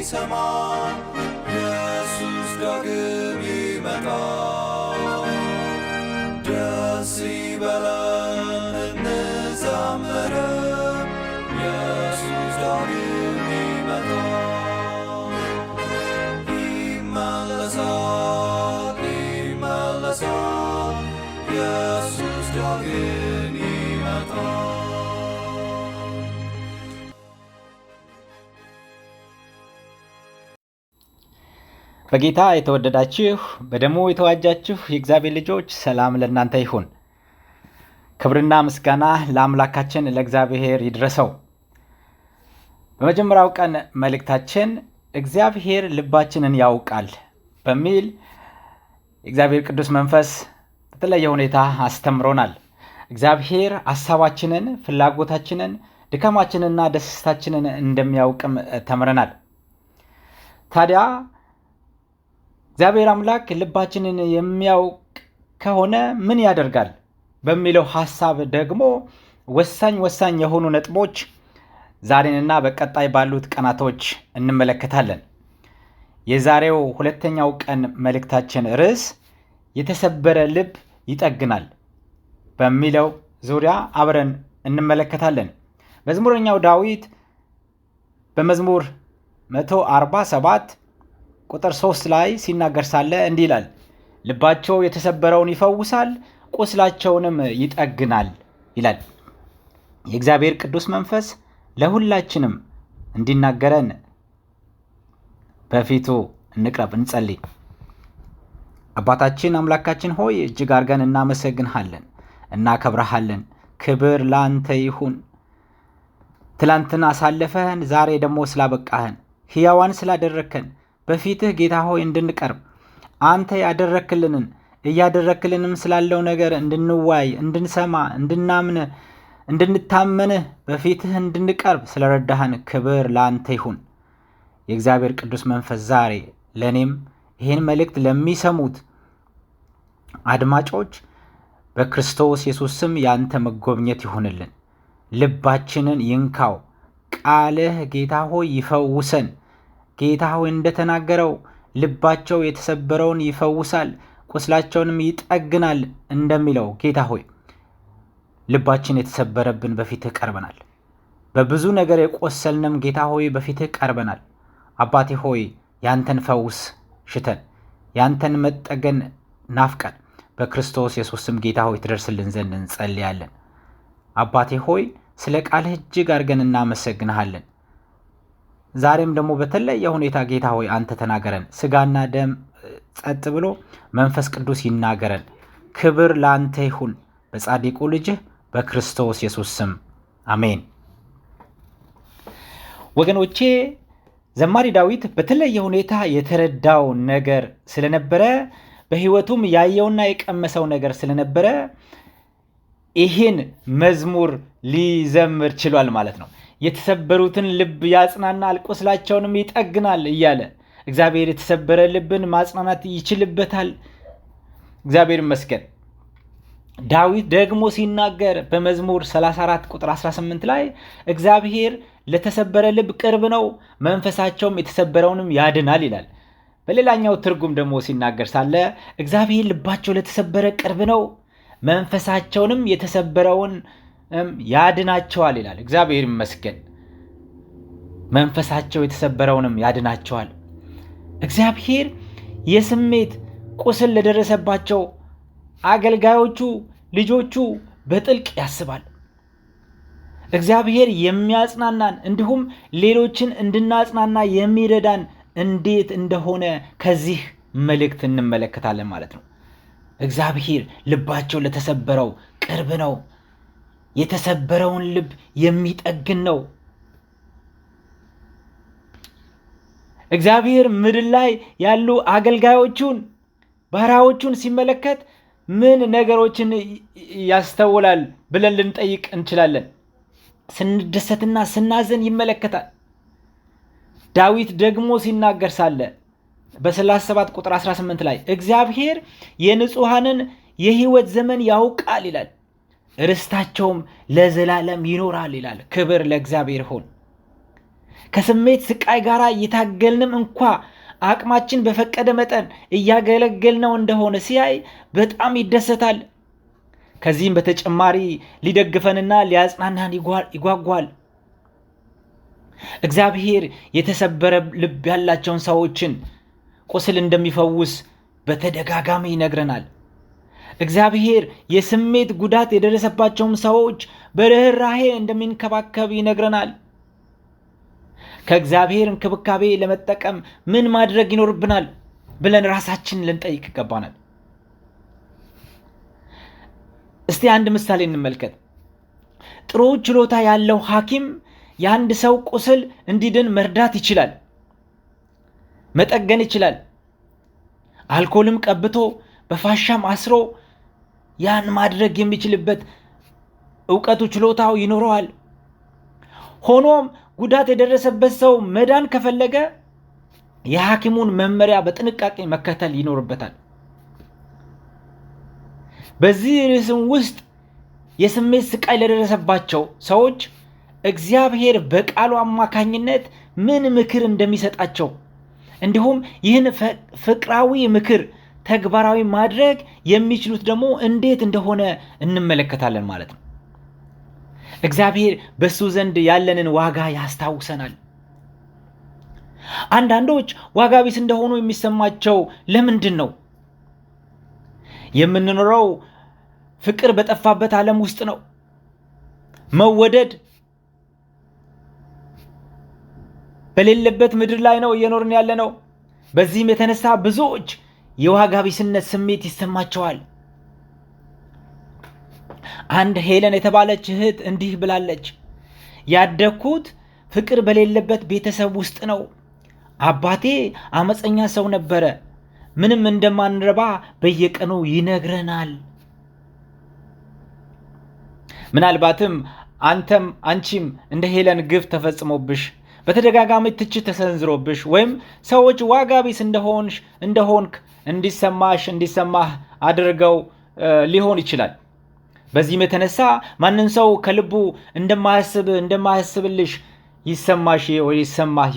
ሊሰማ ኢየሱስ ዳግም ይመጣል። ደስ ይበለን እንዘምር፣ ኢየሱስ ዳግም ይመጣል። ይመለሳል ይመለሳል፣ ኢየሱስ ዳግም ይመጣል። በጌታ የተወደዳችሁ በደሙ የተዋጃችሁ የእግዚአብሔር ልጆች ሰላም ለእናንተ ይሁን። ክብርና ምስጋና ለአምላካችን ለእግዚአብሔር ይድረሰው። በመጀመሪያው ቀን መልእክታችን እግዚአብሔር ልባችንን ያውቃል በሚል የእግዚአብሔር ቅዱስ መንፈስ በተለየ ሁኔታ አስተምሮናል። እግዚአብሔር ሐሳባችንን፣ ፍላጎታችንን፣ ድካማችንንና ደስታችንን እንደሚያውቅም ተምረናል። ታዲያ እግዚአብሔር አምላክ ልባችንን የሚያውቅ ከሆነ ምን ያደርጋል በሚለው ሐሳብ ደግሞ ወሳኝ የሆኑ ነጥቦች ዛሬንና በቀጣይ ባሉት ቀናቶች እንመለከታለን። የዛሬው ሁለተኛው ቀን መልእክታችን ርዕስ የተሰበረ ልብ ይጠግናል በሚለው ዙሪያ አብረን እንመለከታለን። መዝሙረኛው ዳዊት በመዝሙር 147 ቁጥር 3 ላይ ሲናገር ሳለ እንዲህ ይላል፣ ልባቸው የተሰበረውን ይፈውሳል፣ ቁስላቸውንም ይጠግናል ይላል። የእግዚአብሔር ቅዱስ መንፈስ ለሁላችንም እንዲናገረን በፊቱ እንቅረብ፣ እንጸልይ። አባታችን አምላካችን ሆይ እጅግ አድርገን እናመሰግንሃለን፣ እናከብረሃለን። ክብር ለአንተ ይሁን። ትላንትና አሳለፈህን፣ ዛሬ ደግሞ ስላበቃህን፣ ሕያዋን ስላደረከን በፊትህ ጌታ ሆይ እንድንቀርብ አንተ ያደረክልንን እያደረክልንም ስላለው ነገር እንድንዋይ፣ እንድንሰማ፣ እንድናምን፣ እንድንታመንህ በፊትህ እንድንቀርብ ስለረዳህን ክብር ለአንተ ይሁን። የእግዚአብሔር ቅዱስ መንፈስ ዛሬ ለእኔም ይህን መልእክት ለሚሰሙት አድማጮች በክርስቶስ ኢየሱስ ስም ያንተ መጎብኘት ይሁንልን። ልባችንን ይንካው። ቃልህ ጌታ ሆይ ይፈውሰን። ጌታ ሆይ እንደተናገረው ልባቸው የተሰበረውን ይፈውሳል፣ ቁስላቸውንም ይጠግናል እንደሚለው ጌታ ሆይ ልባችን የተሰበረብን በፊትህ ቀርበናል። በብዙ ነገር የቆሰልንም ጌታ ሆይ በፊትህ ቀርበናል። አባቴ ሆይ ያንተን ፈውስ ሽተን፣ ያንተን መጠገን ናፍቀን በክርስቶስ ኢየሱስ ስም ጌታ ሆይ ትደርስልን ዘንድ እንጸልያለን። አባቴ ሆይ ስለ ቃልህ እጅግ አድርገን እናመሰግንሃለን። ዛሬም ደግሞ በተለየ ሁኔታ ጌታ ሆይ አንተ ተናገረን። ስጋና ደም ጸጥ ብሎ መንፈስ ቅዱስ ይናገረን። ክብር ለአንተ ይሁን በጻድቁ ልጅህ በክርስቶስ ኢየሱስ ስም አሜን። ወገኖቼ ዘማሪ ዳዊት በተለየ ሁኔታ የተረዳው ነገር ስለነበረ፣ በሕይወቱም ያየውና የቀመሰው ነገር ስለነበረ ይህን መዝሙር ሊዘምር ችሏል ማለት ነው። የተሰበሩትን ልብ ያጽናናል፣ ቁስላቸውንም ይጠግናል እያለ እግዚአብሔር የተሰበረ ልብን ማጽናናት ይችልበታል። እግዚአብሔር ይመስገን። ዳዊት ደግሞ ሲናገር በመዝሙር 34 ቁጥር 18 ላይ እግዚአብሔር ለተሰበረ ልብ ቅርብ ነው፣ መንፈሳቸውም የተሰበረውንም ያድናል ይላል። በሌላኛው ትርጉም ደግሞ ሲናገር ሳለ እግዚአብሔር ልባቸው ለተሰበረ ቅርብ ነው፣ መንፈሳቸውንም የተሰበረውን ያድናቸዋል ይላል። እግዚአብሔር ይመስገን። መንፈሳቸው የተሰበረውንም ያድናቸዋል። እግዚአብሔር የስሜት ቁስል ለደረሰባቸው አገልጋዮቹ፣ ልጆቹ በጥልቅ ያስባል። እግዚአብሔር የሚያጽናናን እንዲሁም ሌሎችን እንድናጽናና የሚረዳን እንዴት እንደሆነ ከዚህ መልእክት እንመለከታለን ማለት ነው። እግዚአብሔር ልባቸው ለተሰበረው ቅርብ ነው፣ የተሰበረውን ልብ የሚጠግን ነው። እግዚአብሔር ምድር ላይ ያሉ አገልጋዮቹን፣ ባሪያዎቹን ሲመለከት ምን ነገሮችን ያስተውላል ብለን ልንጠይቅ እንችላለን። ስንደሰትና ስናዘን ይመለከታል። ዳዊት ደግሞ ሲናገር ሳለ በ37 ቁጥር 18 ላይ እግዚአብሔር የንጹሐንን የሕይወት ዘመን ያውቃል ይላል፣ ርስታቸውም ለዘላለም ይኖራል ይላል። ክብር ለእግዚአብሔር ይሁን። ከስሜት ስቃይ ጋር እየታገልንም እንኳ አቅማችን በፈቀደ መጠን እያገለገልነው እንደሆነ ሲያይ በጣም ይደሰታል። ከዚህም በተጨማሪ ሊደግፈንና ሊያጽናናን ይጓጓል። እግዚአብሔር የተሰበረ ልብ ያላቸውን ሰዎችን ቁስል እንደሚፈውስ በተደጋጋሚ ይነግረናል። እግዚአብሔር የስሜት ጉዳት የደረሰባቸውን ሰዎች በርህራሄ እንደሚንከባከብ ይነግረናል። ከእግዚአብሔር እንክብካቤ ለመጠቀም ምን ማድረግ ይኖርብናል ብለን ራሳችንን ልንጠይቅ ይገባናል። እስቲ አንድ ምሳሌ እንመልከት። ጥሩ ችሎታ ያለው ሐኪም የአንድ ሰው ቁስል እንዲድን መርዳት ይችላል፣ መጠገን ይችላል። አልኮልም ቀብቶ በፋሻም አስሮ ያን ማድረግ የሚችልበት ዕውቀቱ ችሎታው ይኖረዋል። ሆኖም ጉዳት የደረሰበት ሰው መዳን ከፈለገ የሐኪሙን መመሪያ በጥንቃቄ መከተል ይኖርበታል። በዚህ ርዕስም ውስጥ የስሜት ስቃይ ለደረሰባቸው ሰዎች እግዚአብሔር በቃሉ አማካኝነት ምን ምክር እንደሚሰጣቸው እንዲሁም ይህን ፍቅራዊ ምክር ተግባራዊ ማድረግ የሚችሉት ደግሞ እንዴት እንደሆነ እንመለከታለን ማለት ነው። እግዚአብሔር በሱ ዘንድ ያለንን ዋጋ ያስታውሰናል። አንዳንዶች ዋጋ ቢስ እንደሆኑ የሚሰማቸው ለምንድን ነው? የምንኖረው ፍቅር በጠፋበት ዓለም ውስጥ ነው። መወደድ በሌለበት ምድር ላይ ነው እየኖርን ያለ ነው። በዚህም የተነሳ ብዙዎች የዋጋ ቢስነት ስሜት ይሰማቸዋል። አንድ ሄለን የተባለች እህት እንዲህ ብላለች። ያደግኩት ፍቅር በሌለበት ቤተሰብ ውስጥ ነው። አባቴ አመፀኛ ሰው ነበረ። ምንም እንደማንረባ በየቀኑ ይነግረናል። ምናልባትም አንቺም እንደ ሄለን ግፍ ተፈጽሞብሽ፣ በተደጋጋሚ ትችት ተሰንዝሮብሽ ወይም ሰዎች ዋጋ ቢስ እንደሆንክ እንዲሰማህ አድርገው ሊሆን ይችላል። በዚህም የተነሳ ማንም ሰው ከልቡ እንደማያስብልሽ ይሰማህ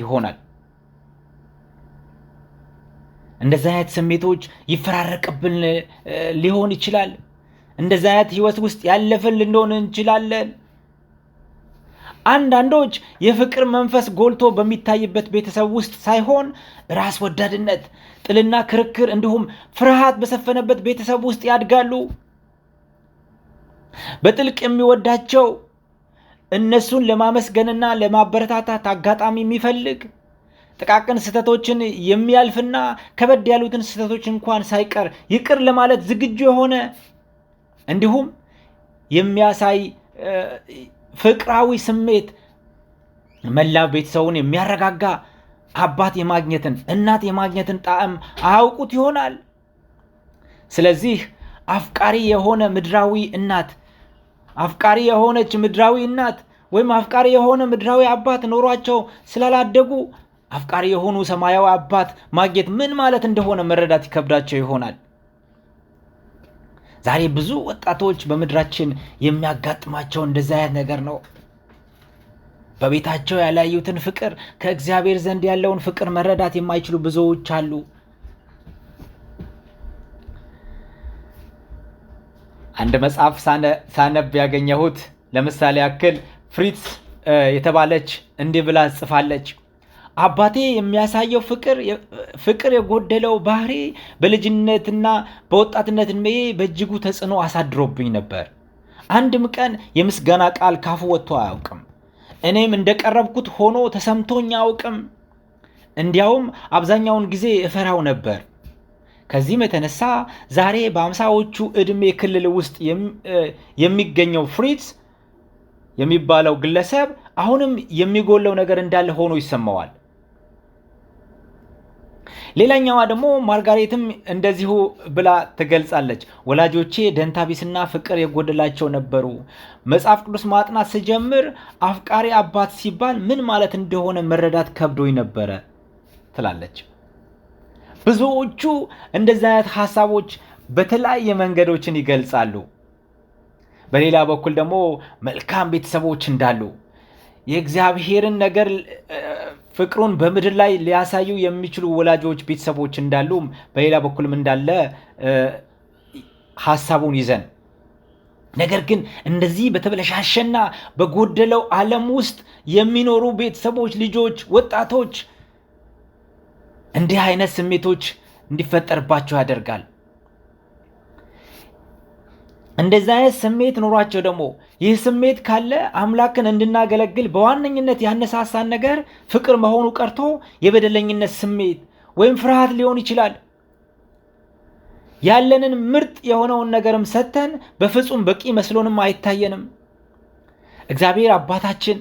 ይሆናል። እንደዚህ አይነት ስሜቶች ይፈራረቅብን ሊሆን ይችላል። እንደዚህ አይነት ህይወት ውስጥ ያለፈን ልንሆን እንችላለን። አንዳንዶች የፍቅር መንፈስ ጎልቶ በሚታይበት ቤተሰብ ውስጥ ሳይሆን ራስ ወዳድነት፣ ጥልና ክርክር እንዲሁም ፍርሃት በሰፈነበት ቤተሰብ ውስጥ ያድጋሉ። በጥልቅ የሚወዳቸው እነሱን ለማመስገንና ለማበረታታት አጋጣሚ የሚፈልግ ጥቃቅን ስህተቶችን የሚያልፍና ከበድ ያሉትን ስህተቶች እንኳን ሳይቀር ይቅር ለማለት ዝግጁ የሆነ እንዲሁም የሚያሳይ ፍቅራዊ ስሜት መላ ቤተሰቡን የሚያረጋጋ አባት የማግኘትን እናት የማግኘትን ጣዕም አያውቁት ይሆናል። ስለዚህ አፍቃሪ የሆነች ምድራዊ እናት ወይም አፍቃሪ የሆነ ምድራዊ አባት ኖሯቸው ስላላደጉ አፍቃሪ የሆኑ ሰማያዊ አባት ማግኘት ምን ማለት እንደሆነ መረዳት ይከብዳቸው ይሆናል። ዛሬ ብዙ ወጣቶች በምድራችን የሚያጋጥማቸው እንደዛ አይነት ነገር ነው። በቤታቸው ያላዩትን ፍቅር፣ ከእግዚአብሔር ዘንድ ያለውን ፍቅር መረዳት የማይችሉ ብዙዎች አሉ። አንድ መጽሐፍ ሳነብ ያገኘሁት ለምሳሌ ያክል ፍሪትስ የተባለች እንዲህ ብላ ጽፋለች። አባቴ የሚያሳየው ፍቅር የጎደለው ባህሪ በልጅነትና በወጣትነት ዕድሜዬ በእጅጉ ተጽዕኖ አሳድሮብኝ ነበር። አንድም ቀን የምስጋና ቃል ካፉ ወጥቶ አያውቅም። እኔም እንደቀረብኩት ሆኖ ተሰምቶኝ አያውቅም። እንዲያውም አብዛኛውን ጊዜ እፈራው ነበር። ከዚህም የተነሳ ዛሬ በ50ዎቹ ዕድሜ ክልል ውስጥ የሚገኘው ፍሪትስ የሚባለው ግለሰብ አሁንም የሚጎለው ነገር እንዳለ ሆኖ ይሰማዋል። ሌላኛዋ ደግሞ ማርጋሬትም እንደዚሁ ብላ ትገልጻለች። ወላጆቼ ደንታቢስና ፍቅር የጎደላቸው ነበሩ። መጽሐፍ ቅዱስ ማጥናት ስጀምር አፍቃሪ አባት ሲባል ምን ማለት እንደሆነ መረዳት ከብዶኝ ነበረ ትላለች። ብዙዎቹ እንደዚህ አይነት ሐሳቦች በተለያየ መንገዶችን ይገልጻሉ። በሌላ በኩል ደግሞ መልካም ቤተሰቦች እንዳሉ፣ የእግዚአብሔርን ነገር ፍቅሩን በምድር ላይ ሊያሳዩ የሚችሉ ወላጆች፣ ቤተሰቦች እንዳሉም በሌላ በኩልም እንዳለ ሐሳቡን ይዘን ነገር ግን እንደዚህ በተበለሻሸና በጎደለው ዓለም ውስጥ የሚኖሩ ቤተሰቦች፣ ልጆች፣ ወጣቶች እንዲህ አይነት ስሜቶች እንዲፈጠርባቸው ያደርጋል። እንደዚህ አይነት ስሜት ኖሯቸው ደግሞ ይህ ስሜት ካለ አምላክን እንድናገለግል በዋነኝነት ያነሳሳን ነገር ፍቅር መሆኑ ቀርቶ የበደለኝነት ስሜት ወይም ፍርሃት ሊሆን ይችላል። ያለንን ምርጥ የሆነውን ነገርም ሰጥተን በፍጹም በቂ መስሎንም አይታየንም። እግዚአብሔር አባታችን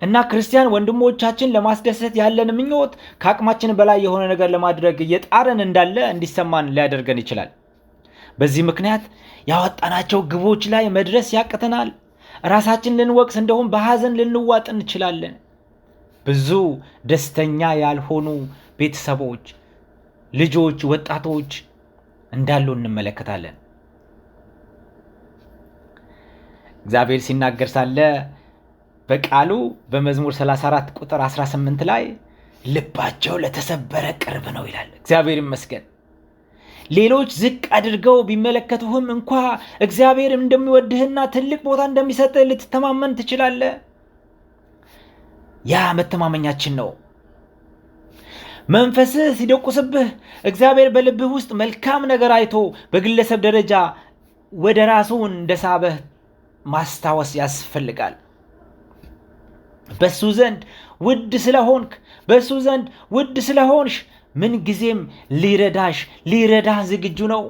እና ክርስቲያን ወንድሞቻችን ለማስደሰት ያለን ምኞት ከአቅማችን በላይ የሆነ ነገር ለማድረግ እየጣረን እንዳለ እንዲሰማን ሊያደርገን ይችላል። በዚህ ምክንያት ያወጣናቸው ግቦች ላይ መድረስ ያቅተናል። ራሳችን ልንወቅስ እንደሆን በሐዘን ልንዋጥ እንችላለን። ብዙ ደስተኛ ያልሆኑ ቤተሰቦች፣ ልጆች፣ ወጣቶች እንዳሉ እንመለከታለን። እግዚአብሔር ሲናገር ሳለ በቃሉ በመዝሙር 34 ቁጥር 18 ላይ ልባቸው ለተሰበረ ቅርብ ነው ይላል። እግዚአብሔር ይመስገን። ሌሎች ዝቅ አድርገው ቢመለከቱህም እንኳ እግዚአብሔር እንደሚወድህና ትልቅ ቦታ እንደሚሰጥህ ልትተማመን ትችላለህ። ያ መተማመኛችን ነው። መንፈስህ ሲደቁስብህ እግዚአብሔር በልብህ ውስጥ መልካም ነገር አይቶ በግለሰብ ደረጃ ወደ ራሱ እንደሳበህ ማስታወስ ያስፈልጋል። በሱ ዘንድ ውድ ስለሆንክ፣ በሱ ዘንድ ውድ ስለሆንሽ ምን ጊዜም ሊረዳህ ዝግጁ ነው።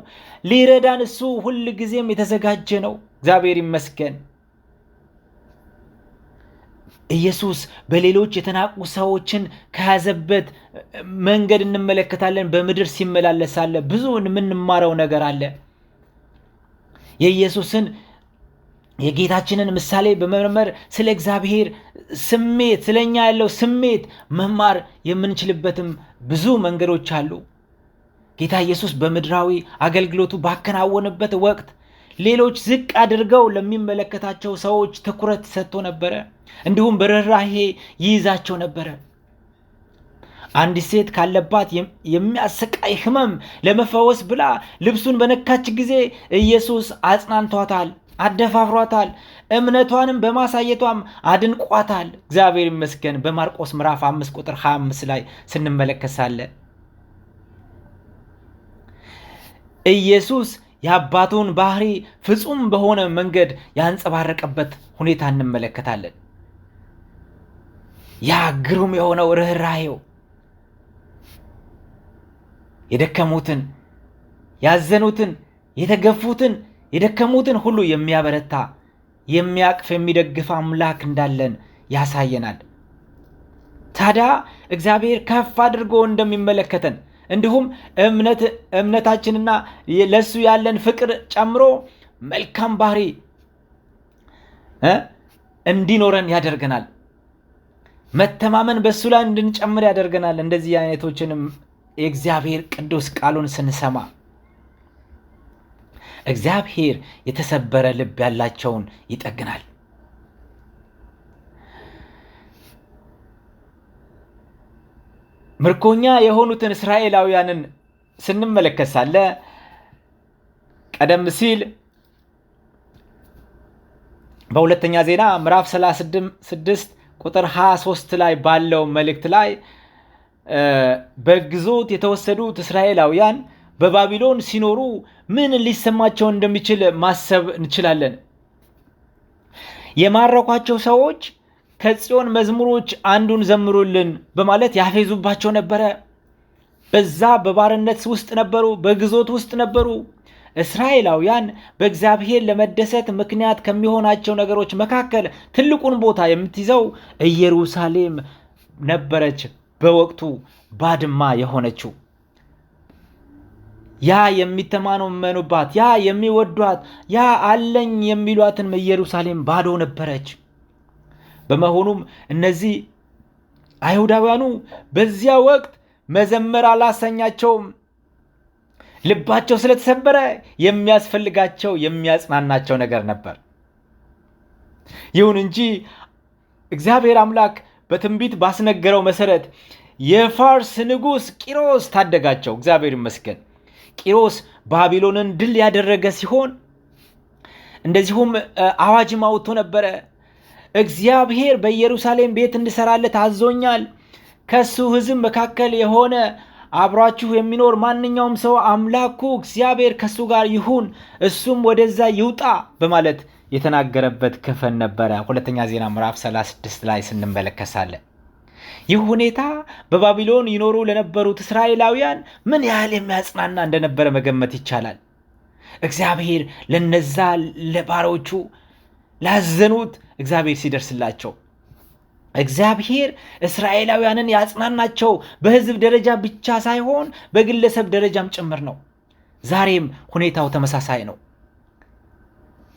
ሊረዳን እሱ ሁል ጊዜም የተዘጋጀ ነው። እግዚአብሔር ይመስገን። ኢየሱስ በሌሎች የተናቁ ሰዎችን ከያዘበት መንገድ እንመለከታለን። በምድር ሲመላለስ ሳለ ብዙ የምንማረው ነገር አለ። የኢየሱስን የጌታችንን ምሳሌ በመመርመር ስለ እግዚአብሔር ስሜት፣ ስለኛ ያለው ስሜት መማር የምንችልበትም ብዙ መንገዶች አሉ። ጌታ ኢየሱስ በምድራዊ አገልግሎቱ ባከናወነበት ወቅት ሌሎች ዝቅ አድርገው ለሚመለከታቸው ሰዎች ትኩረት ሰጥቶ ነበረ። እንዲሁም በርህራሄ ይይዛቸው ነበረ። አንዲት ሴት ካለባት የሚያሰቃይ ሕመም ለመፈወስ ብላ ልብሱን በነካች ጊዜ ኢየሱስ አጽናንቷታል፣ አደፋፍሯታል። እምነቷንም በማሳየቷም አድንቋታል። እግዚአብሔር ይመስገን። በማርቆስ ምዕራፍ 5 ቁጥር 25 ላይ ስንመለከሳለ ኢየሱስ የአባቱን ባህሪ ፍጹም በሆነ መንገድ ያንጸባረቀበት ሁኔታ እንመለከታለን። ያ ግሩም የሆነው ርህራሄው የደከሙትን፣ ያዘኑትን፣ የተገፉትን፣ የደከሙትን ሁሉ የሚያበረታ፣ የሚያቅፍ፣ የሚደግፍ አምላክ እንዳለን ያሳየናል። ታዲያ እግዚአብሔር ከፍ አድርጎ እንደሚመለከተን እንዲሁም እምነታችንና ለሱ ያለን ፍቅር ጨምሮ መልካም ባህሪ እንዲኖረን ያደርገናል። መተማመን በሱ ላይ እንድንጨምር ያደርገናል። እንደዚህ አይነቶችንም የእግዚአብሔር ቅዱስ ቃሉን ስንሰማ እግዚአብሔር የተሰበረ ልብ ያላቸውን ይጠግናል። ምርኮኛ የሆኑትን እስራኤላውያንን ስንመለከት ሳለ ቀደም ሲል በሁለተኛ ዜና ምዕራፍ 36 ቁጥር 23 ላይ ባለው መልእክት ላይ በግዞት የተወሰዱት እስራኤላውያን በባቢሎን ሲኖሩ ምን ሊሰማቸው እንደሚችል ማሰብ እንችላለን። የማረኳቸው ሰዎች ከጽዮን መዝሙሮች አንዱን ዘምሩልን በማለት ያፌዙባቸው ነበረ። በዛ በባርነት ውስጥ ነበሩ፣ በግዞት ውስጥ ነበሩ። እስራኤላውያን በእግዚአብሔር ለመደሰት ምክንያት ከሚሆናቸው ነገሮች መካከል ትልቁን ቦታ የምትይዘው ኢየሩሳሌም ነበረች። በወቅቱ ባድማ የሆነችው ያ የሚተማመኑባት፣ ያ የሚወዷት፣ ያ አለኝ የሚሏትን ኢየሩሳሌም ባዶ ነበረች። በመሆኑም እነዚህ አይሁዳውያኑ በዚያ ወቅት መዘመር አላሰኛቸውም። ልባቸው ስለተሰበረ የሚያስፈልጋቸው የሚያጽናናቸው ነገር ነበር። ይሁን እንጂ እግዚአብሔር አምላክ በትንቢት ባስነገረው መሰረት የፋርስ ንጉሥ ቂሮስ ታደጋቸው። እግዚአብሔር ይመስገን። ቂሮስ ባቢሎንን ድል ያደረገ ሲሆን እንደዚሁም አዋጅም አውጥቶ ነበረ። እግዚአብሔር በኢየሩሳሌም ቤት እንድሰራለት አዞኛል። ከሱ ሕዝብ መካከል የሆነ አብሯችሁ የሚኖር ማንኛውም ሰው አምላኩ እግዚአብሔር ከሱ ጋር ይሁን፣ እሱም ወደዛ ይውጣ በማለት የተናገረበት ክፍል ነበረ። ሁለተኛ ዜና ምዕራፍ 36 ላይ ስንመለከታለን። ይህ ሁኔታ በባቢሎን ይኖሩ ለነበሩት እስራኤላውያን ምን ያህል የሚያጽናና እንደነበረ መገመት ይቻላል። እግዚአብሔር ለነዛ ለባሮቹ ላዘኑት እግዚአብሔር ሲደርስላቸው፣ እግዚአብሔር እስራኤላውያንን ያጽናናቸው በሕዝብ ደረጃ ብቻ ሳይሆን በግለሰብ ደረጃም ጭምር ነው። ዛሬም ሁኔታው ተመሳሳይ ነው።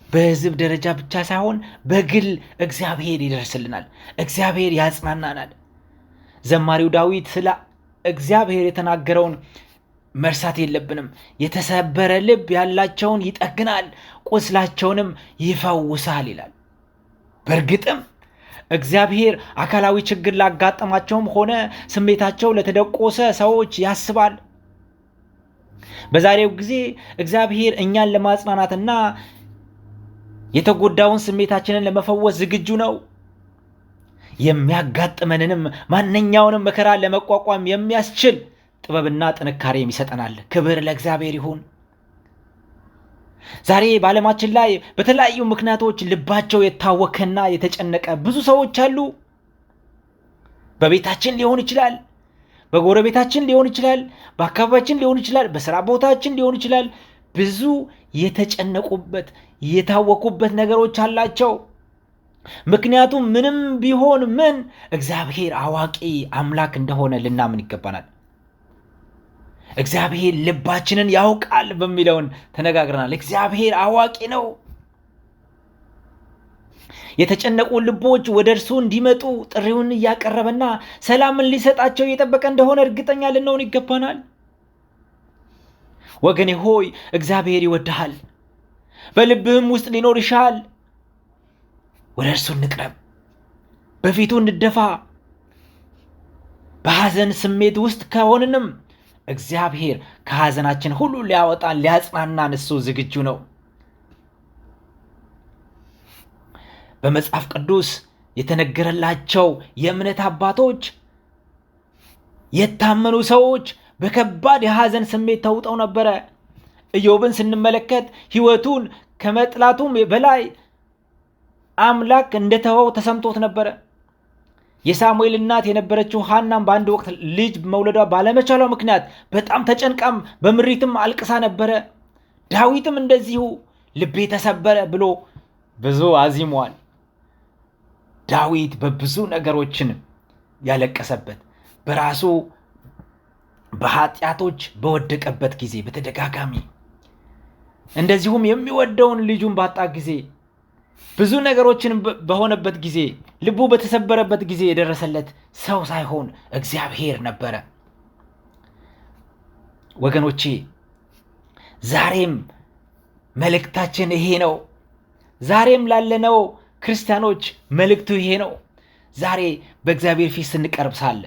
በሕዝብ ደረጃ ብቻ ሳይሆን በግል እግዚአብሔር ይደርስልናል፣ እግዚአብሔር ያጽናናናል። ዘማሪው ዳዊት ስለ እግዚአብሔር የተናገረውን መርሳት የለብንም። የተሰበረ ልብ ያላቸውን ይጠግናል፣ ቁስላቸውንም ይፈውሳል ይላል። በእርግጥም እግዚአብሔር አካላዊ ችግር ላጋጠማቸውም ሆነ ስሜታቸው ለተደቆሰ ሰዎች ያስባል። በዛሬው ጊዜ እግዚአብሔር እኛን ለማጽናናትና የተጎዳውን ስሜታችንን ለመፈወስ ዝግጁ ነው። የሚያጋጥመንንም ማንኛውንም መከራ ለመቋቋም የሚያስችል ጥበብና ጥንካሬም ይሰጠናል። ክብር ለእግዚአብሔር ይሁን። ዛሬ በዓለማችን ላይ በተለያዩ ምክንያቶች ልባቸው የታወከና የተጨነቀ ብዙ ሰዎች አሉ። በቤታችን ሊሆን ይችላል፣ በጎረቤታችን ሊሆን ይችላል፣ በአካባቢያችን ሊሆን ይችላል፣ በስራ ቦታችን ሊሆን ይችላል። ብዙ የተጨነቁበት የታወኩበት ነገሮች አላቸው። ምክንያቱም ምንም ቢሆን ምን እግዚአብሔር አዋቂ አምላክ እንደሆነ ልናምን ይገባናል። እግዚአብሔር ልባችንን ያውቃል በሚለውን ተነጋግረናል። እግዚአብሔር አዋቂ ነው። የተጨነቁ ልቦች ወደ እርሱ እንዲመጡ ጥሪውን እያቀረበና ሰላምን ሊሰጣቸው እየጠበቀ እንደሆነ እርግጠኛ ልንሆን ይገባናል። ወገኔ ሆይ እግዚአብሔር ይወድሃል፣ በልብህም ውስጥ ሊኖር ይሻል። ወደ እርሱ እንቅረብ፣ በፊቱ እንደፋ። በሐዘን ስሜት ውስጥ ከሆንንም እግዚአብሔር ከሐዘናችን ሁሉ ሊያወጣን ሊያጽናናን እሱ ዝግጁ ነው። በመጽሐፍ ቅዱስ የተነገረላቸው የእምነት አባቶች የታመኑ ሰዎች በከባድ የሐዘን ስሜት ተውጠው ነበረ። ኢዮብን ስንመለከት ሕይወቱን ከመጥላቱም በላይ አምላክ እንደተወው ተሰምቶት ነበረ። የሳሙኤል እናት የነበረችው ሐናም በአንድ ወቅት ልጅ መውለዷ ባለመቻሏ ምክንያት በጣም ተጨንቃም በምሪትም አልቅሳ ነበረ። ዳዊትም እንደዚሁ ልቤ ተሰበረ ብሎ ብዙ አዚሟል። ዳዊት በብዙ ነገሮችን ያለቀሰበት በራሱ በኃጢአቶች በወደቀበት ጊዜ በተደጋጋሚ እንደዚሁም የሚወደውን ልጁን ባጣ ጊዜ ብዙ ነገሮችን በሆነበት ጊዜ ልቡ በተሰበረበት ጊዜ የደረሰለት ሰው ሳይሆን እግዚአብሔር ነበረ። ወገኖቼ ዛሬም መልእክታችን ይሄ ነው። ዛሬም ላለነው ክርስቲያኖች መልእክቱ ይሄ ነው። ዛሬ በእግዚአብሔር ፊት ስንቀርብ ሳለ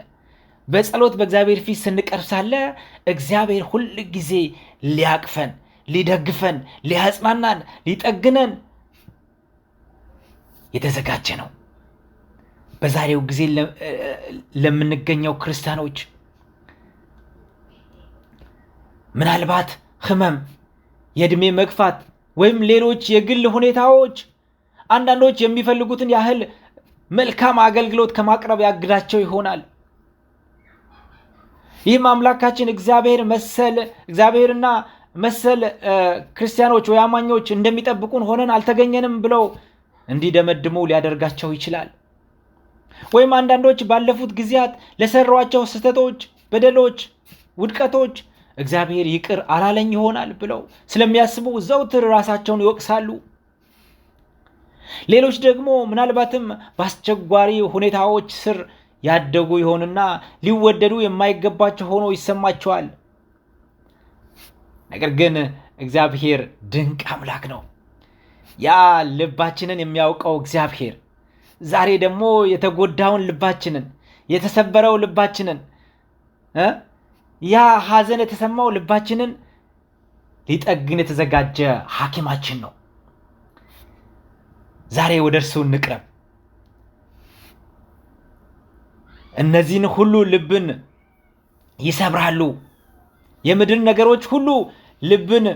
በጸሎት በእግዚአብሔር ፊት ስንቀርብ ሳለ እግዚአብሔር ሁል ጊዜ ሊያቅፈን፣ ሊደግፈን፣ ሊያጽናናን፣ ሊጠግነን የተዘጋጀ ነው። በዛሬው ጊዜ ለምንገኘው ክርስቲያኖች ምናልባት ህመም፣ የእድሜ መግፋት ወይም ሌሎች የግል ሁኔታዎች አንዳንዶች የሚፈልጉትን ያህል መልካም አገልግሎት ከማቅረብ ያግዳቸው ይሆናል። ይህም አምላካችን እግዚአብሔርና መሰል ክርስቲያኖች ወይ አማኞች እንደሚጠብቁን ሆነን አልተገኘንም ብለው እንዲደመድሙ ሊያደርጋቸው ይችላል። ወይም አንዳንዶች ባለፉት ጊዜያት ለሰሯቸው ስህተቶች፣ በደሎች፣ ውድቀቶች እግዚአብሔር ይቅር አላለኝ ይሆናል ብለው ስለሚያስቡ ዘውትር ራሳቸውን ይወቅሳሉ። ሌሎች ደግሞ ምናልባትም በአስቸጋሪ ሁኔታዎች ስር ያደጉ ይሆንና ሊወደዱ የማይገባቸው ሆኖ ይሰማቸዋል። ነገር ግን እግዚአብሔር ድንቅ አምላክ ነው። ያ ልባችንን የሚያውቀው እግዚአብሔር ዛሬ ደግሞ የተጎዳውን ልባችንን የተሰበረው ልባችንን ያ ሐዘን የተሰማው ልባችንን ሊጠግን የተዘጋጀ ሐኪማችን ነው። ዛሬ ወደ እርሱ እንቅረብ። እነዚህን ሁሉ ልብን ይሰብራሉ። የምድር ነገሮች ሁሉ ልብን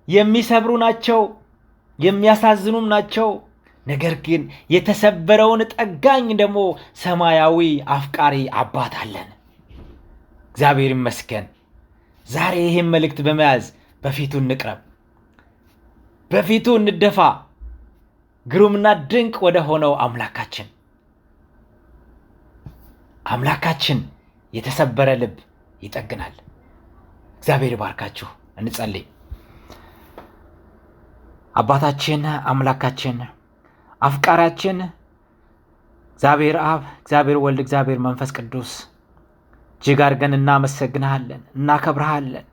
የሚሰብሩ ናቸው፣ የሚያሳዝኑም ናቸው። ነገር ግን የተሰበረውን ጠጋኝ ደግሞ ሰማያዊ አፍቃሪ አባት አለን። እግዚአብሔር ይመስገን። ዛሬ ይህን መልእክት በመያዝ በፊቱ እንቅረብ፣ በፊቱ እንደፋ። ግሩምና ድንቅ ወደ ሆነው አምላካችን የተሰበረ ልብ ይጠግናል። እግዚአብሔር ይባርካችሁ። እንጸልይ። አባታችን አምላካችን አፍቃሪያችን እግዚአብሔር አብ፣ እግዚአብሔር ወልድ፣ እግዚአብሔር መንፈስ ቅዱስ እጅግ አድርገን እናመሰግንሃለን፣ እናከብርሃለን።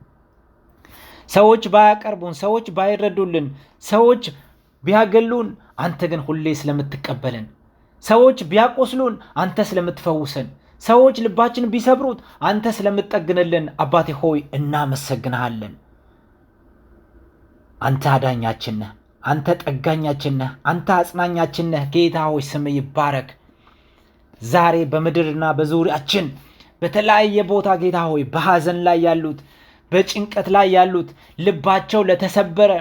ሰዎች ባያቀርቡን፣ ሰዎች ባይረዱልን፣ ሰዎች ቢያገሉን፣ አንተ ግን ሁሌ ስለምትቀበልን፣ ሰዎች ቢያቆስሉን፣ አንተ ስለምትፈውሰን፣ ሰዎች ልባችን ቢሰብሩት፣ አንተ ስለምትጠግንልን አባቴ ሆይ እናመሰግንሃለን። አንተ አዳኛችን ነህ፣ አንተ ጠጋኛችን ነህ፣ አንተ አጽናኛችን ነህ። ጌታ ሆይ ስም ይባረክ። ዛሬ በምድርና በዙሪያችን በተለያየ ቦታ ጌታ ሆይ በሐዘን ላይ ያሉት፣ በጭንቀት ላይ ያሉት፣ ልባቸው ለተሰበረ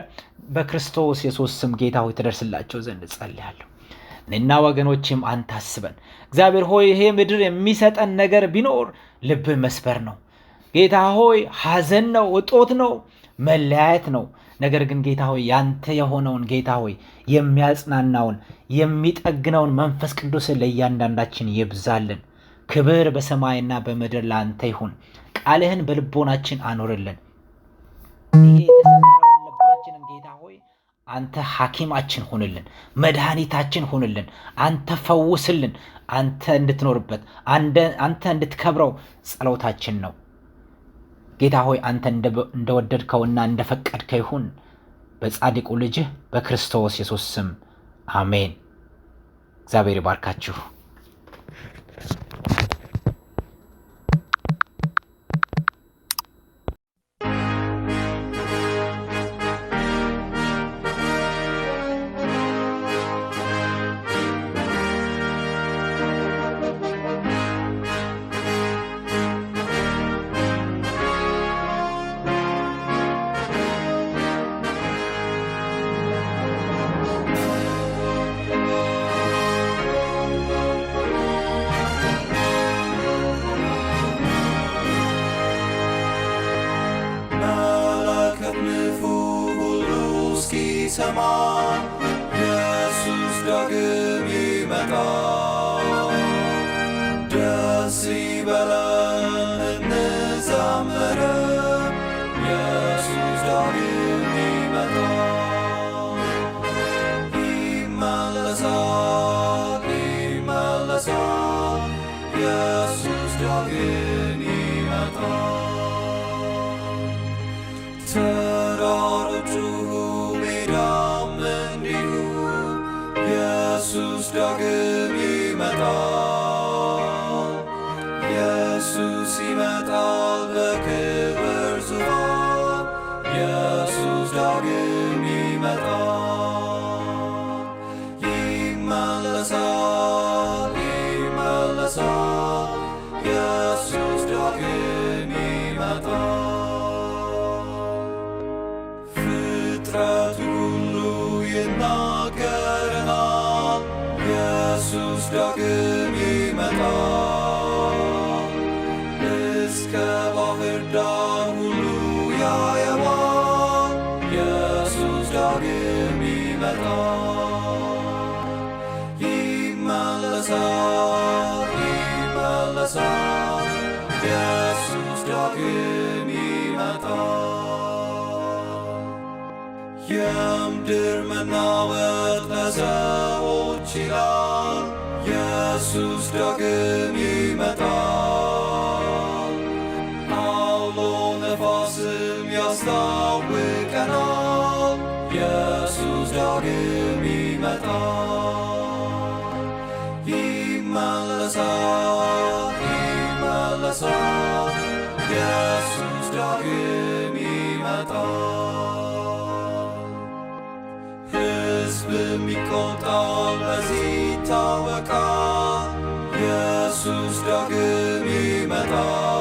በክርስቶስ ኢየሱስ ስም ጌታ ሆይ ትደርስላቸው ዘንድ ጸልያለሁ። እኔና ወገኖችም አንተ አስበን። እግዚአብሔር ሆይ ይሄ ምድር የሚሰጠን ነገር ቢኖር ልብ መስበር ነው ጌታ ሆይ፣ ሐዘን ነው፣ እጦት ነው፣ መለያየት ነው። ነገር ግን ጌታ ሆይ ያንተ የሆነውን ጌታ ሆይ የሚያጽናናውን የሚጠግነውን መንፈስ ቅዱስ ለእያንዳንዳችን ይብዛልን። ክብር በሰማይና በምድር ለአንተ ይሁን። ቃልህን በልቦናችን አኖርልን። ይሄ የተሰበረውን ልባችንን ጌታ ሆይ አንተ ሐኪማችን ሁንልን፣ መድኃኒታችን ሁንልን። አንተ ፈውስልን። አንተ እንድትኖርበት፣ አንተ እንድትከብረው ጸሎታችን ነው። ጌታ ሆይ አንተ እንደወደድከውና እንደፈቀድከው ይሁን። በጻድቁ ልጅህ በክርስቶስ ኢየሱስ ስም አሜን። እግዚአብሔር ይባርካችሁ። ሰማ ኢየሱስ ዳግም ይመጣል። ደስ ይበለን እንዘምር፣ ኢየሱስ ዳግም ይመጣል። ይመለሳል ኢየሱስ ዳግም ይመጣል። ተራሮቹ ኢየሱስ ዳግም ይመጣል። ኢየሱስ ይመጣል በክብር ዙፋን። ኢየሱስ ዳግም ይመጣል። ይመለሳል ኢየሱስ ዳግም ይመጣል። ፍጥረቱ ሁሉ ይናገረናል፣ ኢየሱስ ዳግም ይመጣል። እስከ ባህር ዳር ሁሉ ያየዋል፣ ኢየሱስ ዳግም ይመጣል። ይመለሳል ኢየሱስ ዳግም ይመጣል። የምድር መናወጥ ለሰዎች ይላል፣ ኢየሱስ ዳግም ይመጣል። አውሎ ነፋስም ያስታውቀናል፣ ኢየሱስ ዳግም ይመጣል። ይመለሳል። ኢየሱስ ዳግም ይመጣል። ሕዝብም ይቆጣል፣ በዚህ ይታወቃል። ኢየሱስ ዳግም ይመጣል።